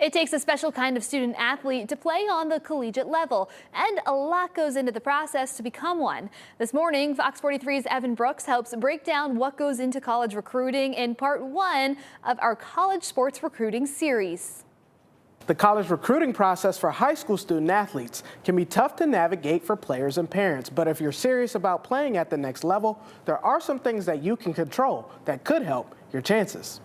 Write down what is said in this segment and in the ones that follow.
It takes a special kind of student athlete to play on the collegiate level, and a lot goes into the process to become one. This morning, Fox 43's Evan Brooks helps break down what goes into college recruiting in part 1 of our college sports recruiting series. The college recruiting process for high school student athletes can be tough to navigate for players and parents, but if you're serious about playing at the next level, there are some things that you can control that could help your chances.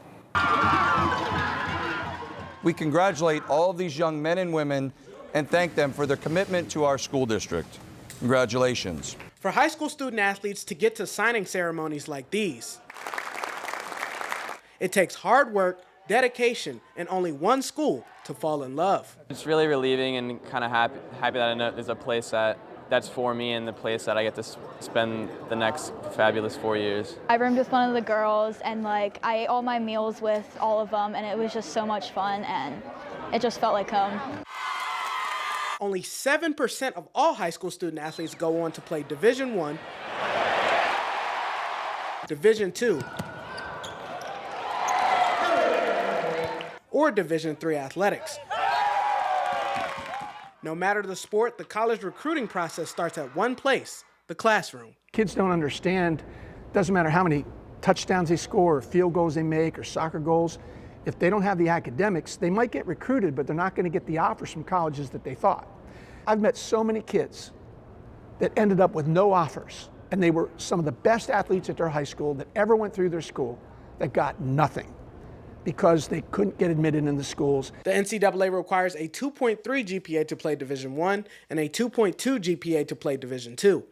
We congratulate all of these young men and women and thank them for their commitment to our school district. Congratulations. For high school student athletes to get to signing ceremonies like these, it takes hard work, dedication, and only one school to fall in love. It's really relieving and kind of happy that I know there's a place that's for me and the place that I get to spend the next fabulous 4 years. I roomed with one of the girls and I ate all my meals with all of them, and it was just so much fun and it just felt like home. Only 7% of all high school student athletes go on to play Division I, Division II, or Division III athletics. No matter the sport, the college recruiting process starts at one place, the classroom. Kids don't understand, doesn't matter how many touchdowns they score, or field goals they make, or soccer goals. If they don't have the academics, they might get recruited, but they're not going to get the offers from colleges that they thought. I've met so many kids that ended up with no offers, and they were some of the best athletes at their high school that ever went through their school that got nothing, because they couldn't get admitted in the schools. The NCAA requires a 2.3 GPA to play Division I and a 2.2 GPA to play Division II.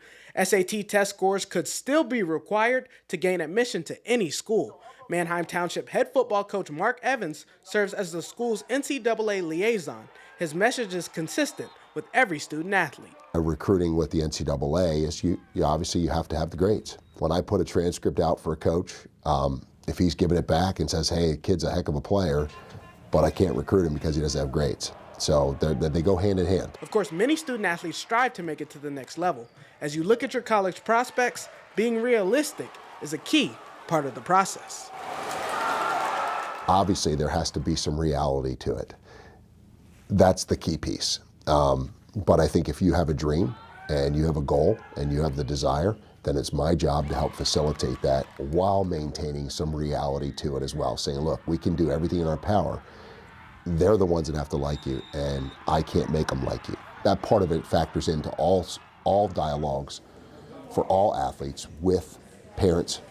SAT test scores could still be required to gain admission to any school. Manheim Township head football coach Mark Evans serves as the school's NCAA liaison. His message is consistent with every student athlete. Recruiting with the NCAA is obviously you have to have the grades. When I put a transcript out for a coach, if he's giving it back and says, hey, kid's a heck of a player, but I can't recruit him because he doesn't have grades. So they go hand in hand. Of course, many student athletes strive to make it to the next level. As you look at your college prospects, being realistic is a key part of the process. Obviously, there has to be some reality to it. That's the key piece. But I think if you have a dream and you have a goal and you have the desire, then it's my job to help facilitate that while maintaining some reality to it as well, saying, look, we can do everything in our power. They're the ones that have to like you, and I can't make them like you. That part of it factors into all dialogues for all athletes with parents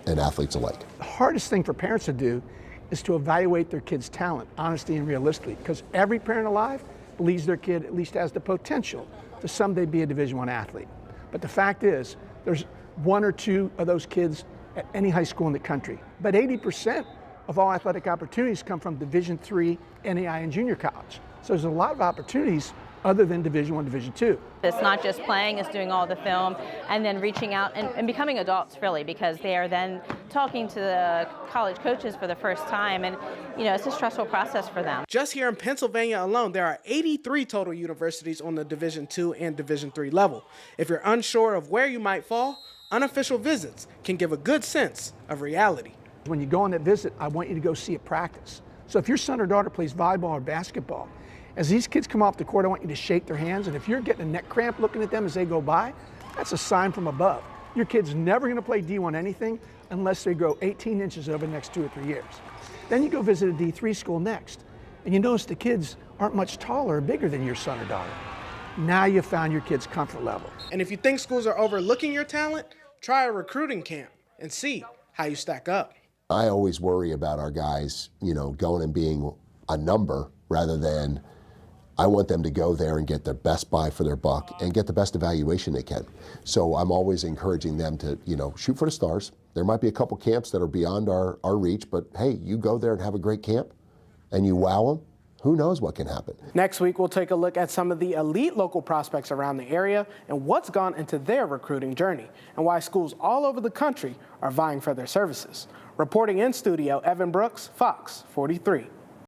and athletes alike. The hardest thing for parents to do is to evaluate their kid's talent, honestly and realistically, because every parent alive believes their kid at least has the potential to someday be a Division I athlete. But the fact is, there's one or two of those kids at any high school in the country. But 80% of all athletic opportunities come from Division III, NAI, and junior college. So there's a lot of opportunities other than Division I, Division II. It's not just playing, it's doing all the film and then reaching out and becoming adults, really, because they are then talking to the college coaches for the first time, and it's a stressful process for them. Just here in Pennsylvania alone, there are 83 total universities on the Division II and Division III level. If you're unsure of where you might fall, unofficial visits can give a good sense of reality. When you go on that visit, I want you to go see a practice. So if your son or daughter plays volleyball or basketball, as these kids come off the court, I want you to shake their hands, and if you're getting a neck cramp looking at them as they go by, that's a sign from above. Your kid's never gonna play D1 anything unless they grow 18 inches over the next 2 or 3 years. Then you go visit a D3 school next, and you notice the kids aren't much taller or bigger than your son or daughter. Now you found your kid's comfort level. And if you think schools are overlooking your talent, try a recruiting camp and see how you stack up. I always worry about our guys, going and being a number rather than I want them to go there and get their best buy for their buck and get the best evaluation they can. So I'm always encouraging them to, shoot for the stars. There might be a couple camps that are beyond our reach, but hey, you go there and have a great camp and you wow them, who knows what can happen. Next week, we'll take a look at some of the elite local prospects around the area and what's gone into their recruiting journey and why schools all over the country are vying for their services. Reporting in studio, Evan Brooks, Fox 43.